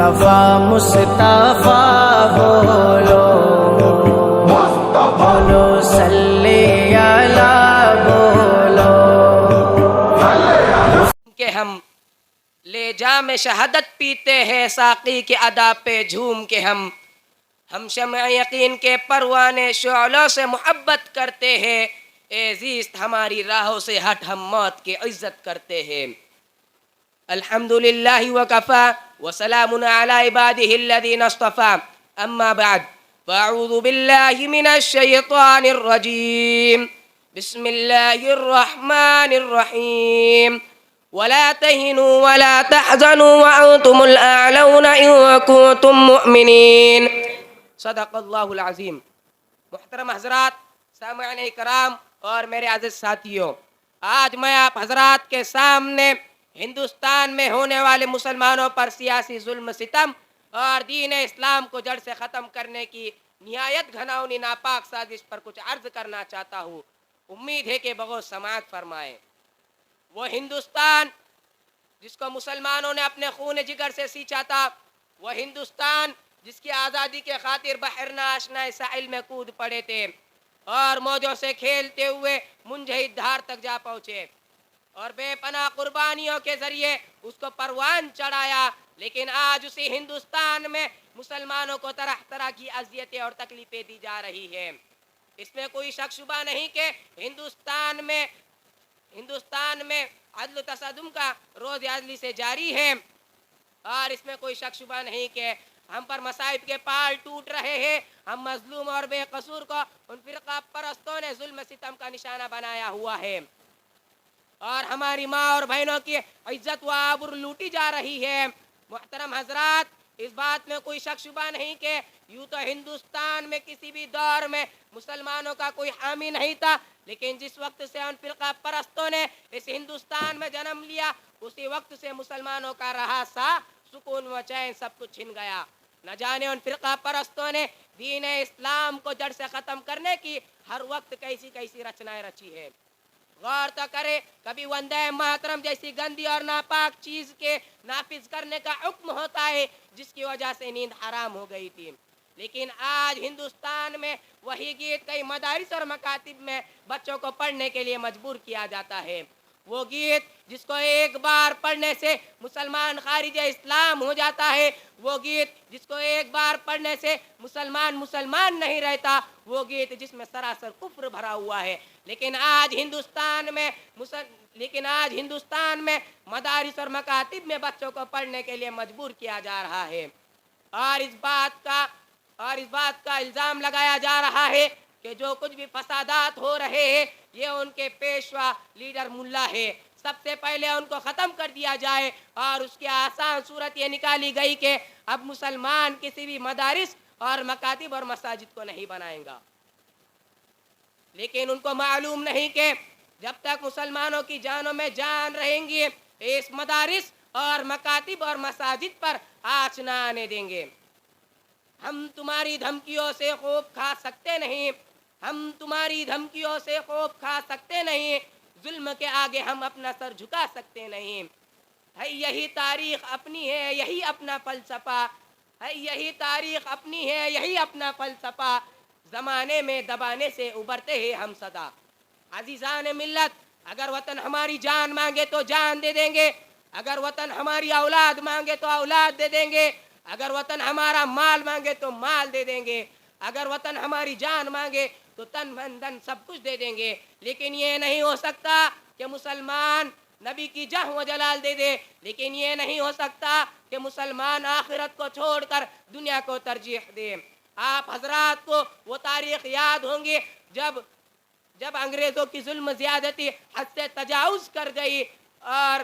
مصطفیٰ مصطفیٰ بولو، بولو صلی اللہ بولو کہ ہم لے جام شہادت پیتے ہیں ساقی کے ادا پہ جھوم کے ہم شمع یقین کے پروانے شعلوں سے محبت کرتے ہیں، اے زیست ہماری راہوں سے ہٹ ہم موت کی عزت کرتے ہیں۔ الحمدللہ وکفا وسلام علی عبادہ الذین اصطفیٰ، اما بعد فاعوذ باللہ من الشیطان الرجیم، بسم اللہ الرحمن الرحیم، ولا تهنوا ولا تحزنوا وانتم الاعلون ان کنتم مؤمنین۔ صدق اللہ العظیم۔ محترم حضرات، سامعین کرام اور میرے عزیز ساتھیوں، آج میں آپ حضرات کے سامنے ہندوستان میں ہونے والے مسلمانوں پر سیاسی ظلم ستم اور دین اسلام کو جڑ سے ختم کرنے کی نہایت گھناؤنی ناپاک سازش پر کچھ عرض کرنا چاہتا ہوں۔ امید ہے کہ بغور سماعت فرمائیں۔ وہ ہندوستان جس کو مسلمانوں نے اپنے خون جگر سے سینچا تھا، وہ ہندوستان جس کی آزادی کے خاطر بحر ناشنا ساحل میں کود پڑے تھے اور موجوں سے کھیلتے ہوئے منجھید دھار تک جا پہنچے اور بے پناہ قربانیوں کے ذریعے اس کو پروان چڑھایا، لیکن آج اسی ہندوستان میں مسلمانوں کو طرح طرح کی اذیتیں اور تکلیفیں دی جا رہی ہیں۔ اس میں کوئی شک شبہ نہیں کہ ہندوستان میں عدل و تصادم کا روز عدلی سے جاری ہے، اور اس میں کوئی شک شبہ نہیں کہ ہم پر مصائب کے پال ٹوٹ رہے ہیں۔ ہم مظلوم اور بے قصور کو ان فرقہ پرستوں نے ظلم ستم کا نشانہ بنایا ہوا ہے، اور ہماری ماں اور بہنوں کی عزت و آبرو لوٹی جا رہی ہے۔ محترم حضرات، اس بات میں کوئی شک شبہ نہیں کہ یوں تو ہندوستان میں کسی بھی دور میں مسلمانوں کا کوئی حامی نہیں تھا، لیکن جس وقت سے ان فرقہ پرستوں نے اس ہندوستان میں جنم لیا، اسی وقت سے مسلمانوں کا رہا سا سکون و چین سب کچھ چھن گیا۔ نہ جانے ان فرقہ پرستوں نے دین اسلام کو جڑ سے ختم کرنے کی ہر وقت کیسی کیسی رچنائیں رچی ہے۔ غور تو کرے، کبھی وندے ماترم جیسی گندی اور ناپاک چیز کے نافذ کرنے کا حکم ہوتا ہے جس کی وجہ سے نیند حرام ہو گئی تھی، لیکن آج ہندوستان میں وہی گیت کئی مدارس اور مکاتب میں بچوں کو پڑھنے کے لیے مجبور کیا جاتا ہے۔ وہ گیت جس کو ایک بار پڑھنے سے مسلمان خارج اسلام ہو جاتا ہے، وہ گیت جس کو ایک بار پڑھنے سے مسلمان نہیں رہتا، وہ گیت جس میں سراسر کفر بھرا ہوا ہے، لیکن آج ہندوستان میں مدارس اور مکاتب میں بچوں کو پڑھنے کے لیے مجبور کیا جا رہا ہے، اور اس بات کا الزام لگایا جا رہا ہے کہ جو کچھ بھی فسادات ہو رہے ہیں یہ ان کے پیشوا لیڈر ملا ہے، سب سے پہلے ان کو ختم کر دیا جائے، اور اس کی آسان صورت یہ نکالی گئی کہ اب مسلمان کسی بھی مدارس اور مکاتب اور مساجد کو نہیں بنائیں گا، لیکن ان کو معلوم نہیں کہ جب تک مسلمانوں کی جانوں میں جان رہیں گی اس مدارس اور مکاتب اور مساجد پر آنچ نہ آنے دیں گے۔ ہم تمہاری دھمکیوں سے خوف کھا سکتے نہیں، ہم تمہاری دھمکیوں سے خوف کھا سکتے نہیں، ظلم کے آگے ہم اپنا سر جھکا سکتے نہیں۔ ہے یہی تاریخ اپنی ہے، یہی اپنا فلسفہ ہے، یہی تاریخ اپنی ہے، یہی اپنا فلسفہ، زمانے میں دبانے سے ابھرتے ہیں ہم صدا۔ عزیزان ملت، اگر وطن ہماری جان مانگے تو جان دے دیں گے، اگر وطن ہماری اولاد مانگے تو اولاد دے دیں گے، اگر وطن ہمارا مال مانگے تو مال دے دیں گے، اگر وطن ہماری جان مانگے تو تن من دھن سب کچھ دے دیں گے، لیکن یہ نہیں ہو سکتا کہ مسلمان نبی کی جاہ و جلال دے دے، لیکن یہ نہیں ہو سکتا کہ مسلمان آخرت کو چھوڑ کر دنیا کو ترجیح دے۔ آپ حضرات کو وہ تاریخ یاد ہوں گی جب انگریزوں کی ظلم زیادتی حد سے تجاوز کر گئی اور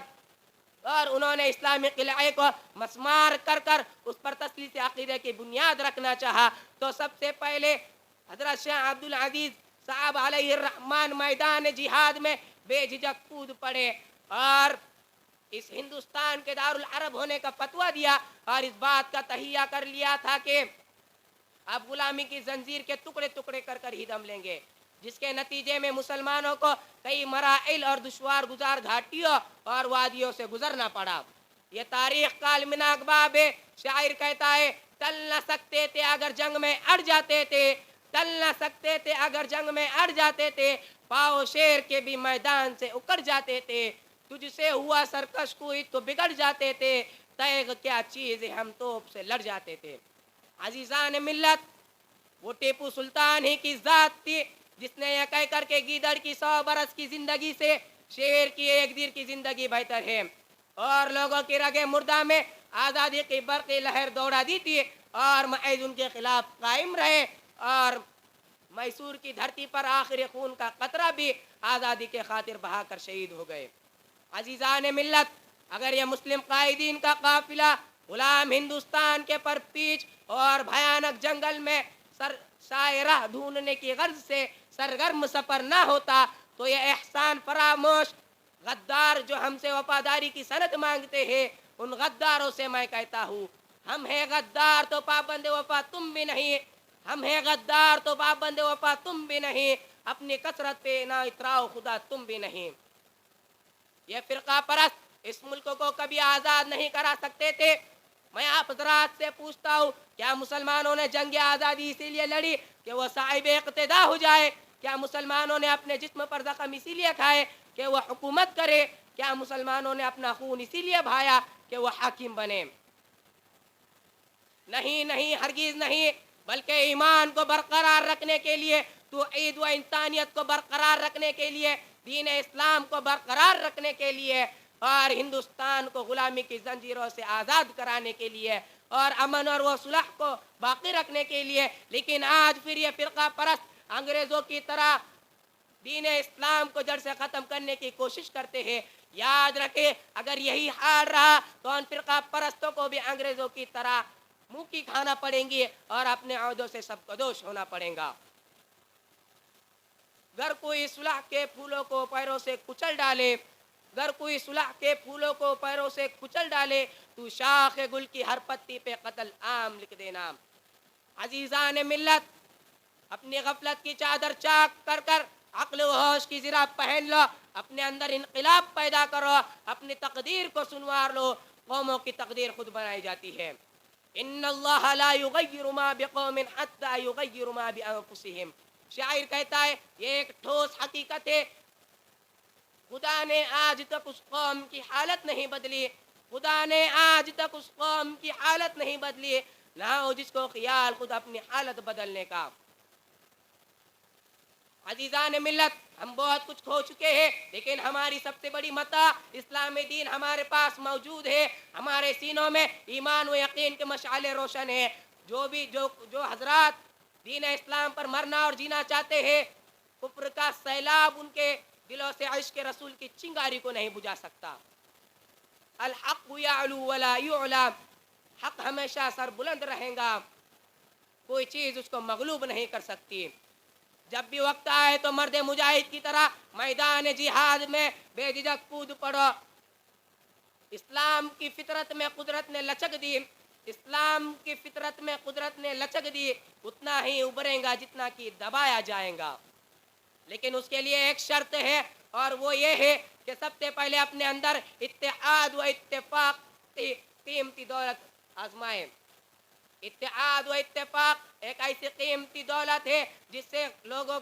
انہوں نے اسلامی قلعے کو مسمار کر اس پر تسلیس عقیدے کی بنیاد رکھنا چاہا، تو سب سے پہلے حضرت شاہ عبد العزیز صاحب علیہ الرحمن میدان جہاد میں بے جھجک کود پڑے اور اس ہندوستان کے دارالعرب ہونے کا فتویٰ دیا، اور اس بات کا تہیہ کر لیا تھا کہ اب غلامی کی زنجیر کے ٹکڑے ٹکڑے کر ہی دم لیں گے، جس کے نتیجے میں مسلمانوں کو کئی مراحل اور دشوار گزار گھاٹیوں اور وادیوں سے گزرنا پڑا۔ یہ تاریخ کا المناک باب ہے. شاعر کہتا ہے ٹل نہ سکتے تھے اگر جنگ میں اڑ جاتے تھے، ٹل نہ سکتے تھے اگر جنگ میں اڑ جاتے تھے، پاؤ شیر کے بھی میدان سے اکڑ جاتے تھے، تجھ سے ہوا سرکش کوئی تو بگڑ جاتے تھے، تیغ کیا چیز ہے ہم توپ سے لڑ جاتے تھے. عزیزان ملت، وہ ٹیپو سلطان ہی کی ذات تھی جس نے یہ کہہ کر کے گیدڑ کی 100 برس کی زندگی سے شیر کی 1 دن کی زندگی بہتر ہے، اور لوگوں کی رگے مردہ میں آزادی کی برقی لہر دوڑا دی تھی، اور محض ان کے خلاف قائم رہے، اور میسور کی دھرتی پر آخری خون کا قطرہ بھی آزادی کے خاطر بہا کر شہید ہو گئے. عزیزان ملت، اگر یہ مسلم قائدین کا قافلہ غلام ہندوستان کے پرپیچ اور بھیانک جنگل میں سائے راہ ڈھونڈنے کی غرض سے سرگرم سفر نہ ہوتا تو یہ احسان فراموش غدار جو ہم سے وفاداری کی سند مانگتے ہیں، ان غداروں سے میں کہتا ہوں، ہم ہیں غدار تو پابند وفا تم بھی نہیں، ہم ہیں غدار تو پابند وفا تم بھی نہیں، اپنی کثرت پہ نہ اتراؤ خدا تم بھی نہیں. یہ فرقہ پرست اس ملک کو کبھی آزاد نہیں کرا سکتے تھے. میں آپ حضرات سے پوچھتا ہوں، کیا مسلمانوں نے جنگ آزادی اسی لیے لڑی کہ وہ صاحب اقتداء ہو جائے؟ کیا مسلمانوں نے اپنے جسم پر زخم اسی لیے کھائے کہ وہ حکومت کرے؟ کیا مسلمانوں نے اپنا خون اسی لیے بہایا کہ وہ حاکم بنے؟ نہیں نہیں، ہرگز نہیں، بلکہ ایمان کو برقرار رکھنے کے لیے، توحید و انسانیت کو برقرار رکھنے کے لیے، دین اسلام کو برقرار رکھنے کے لیے، اور ہندوستان کو غلامی کی زنجیروں سے آزاد کرانے کے لیے، اور امن اور صلح کو باقی رکھنے کے لیے. لیکن آج پھر یہ فرقہ پرست انگریزوں کی طرح دین اسلام کو جڑ سے ختم کرنے کی کوشش کرتے ہیں. یاد رکھیں، اگر یہی حال رہا تو ان فرقہ پرستوں کو بھی انگریزوں کی طرح منہ کی کھانا پڑیں گی اور اپنے عہدوں سے سب قدوش ہونا پڑے گا. گر کوئی صلح کے پھولوں کو پیروں سے کچل ڈالے، گر کوئی صلح کے پھولوں کو پیروں سے کچل ڈالے، تو شاخ گل کی ہر پتی پہ قتل عام لکھ دینا. عزیزان ملت، اپنی غفلت کی چادر چاک کر کر عقل و ہوش کی زرہ پہن لو، اپنے اندر انقلاب پیدا کرو، اپنی تقدیر کو سنوار لو. قوموں کی تقدیر خود بنائی جاتی ہے. ان اللہ لا یغیر ما بقوم حتی یغیر ما بانفسہم. شاعر کہتا ہے یہ ایک ٹھوس حقیقت ہے، خدا نے آج تک اس قوم کی حالت نہیں بدلی، خدا نے آج تک اس قوم کی حالت نہیں بدلی، نہ ہو جس کو خیال خود اپنی حالت بدلنے کا. عزیزان ملت، ہم بہت کچھ کھو چکے ہیں، لیکن ہماری سب سے بڑی متاع اسلام دین ہمارے پاس موجود ہے. ہمارے سینوں میں ایمان و یقین کے مشعلیں روشن ہیں. جو حضرات دین اسلام پر مرنا اور جینا چاہتے ہیں، کفر کا سیلاب ان کے دلوں سے عشق رسول کی چنگاری کو نہیں بجھا سکتا. الحق یعلو ولا یعلم، حق ہمیشہ سر بلند رہے گا، کوئی چیز اس کو مغلوب نہیں کر سکتی. جب بھی وقت آئے تو مرد مجاہد کی طرح میدان جہاد میں بے جھجک کود پڑو. اسلام کی فطرت میں قدرت نے لچک دی، اسلام کی فطرت میں قدرت نے لچک دی، اتنا ہی ابھرے گا جتنا کہ دبایا جائے گا. لیکن اس کے لیے ایک شرط ہے، اور وہ یہ ہے کہ سب سے پہلے اپنے اندر اتحاد و اتفاق کی قیمتی دولت آزمائیں. اتحاد و اتفاق ایک ایسی قیمتی دولت ہے جس سے لوگوں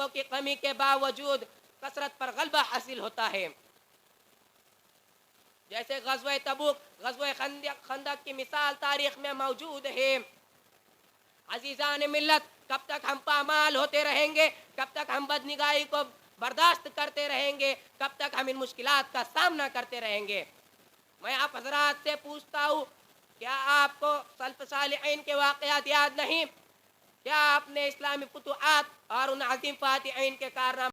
کی کمی کے باوجود کثرت پر غلبہ حاصل ہوتا ہے. جیسے غزوہ تبوک، غزوہ خندق کی مثال تاریخ میں موجود ہے. عزیزان ملت، کب تک ہم پامال ہوتے رہیں گے؟ کب تک ہم بدنگاہی کو برداشت کرتے رہیں گے؟ کب تک ہم ان مشکلات کا سامنا کرتے رہیں گے؟ میں آپ حضرات سے پوچھتا ہوں، کیا آپ کو سلف صالحین کے واقعات یاد نہیں؟ کیا آپ نے اسلامی فتوحات اور ان عظیم فاتحین کے کارنامے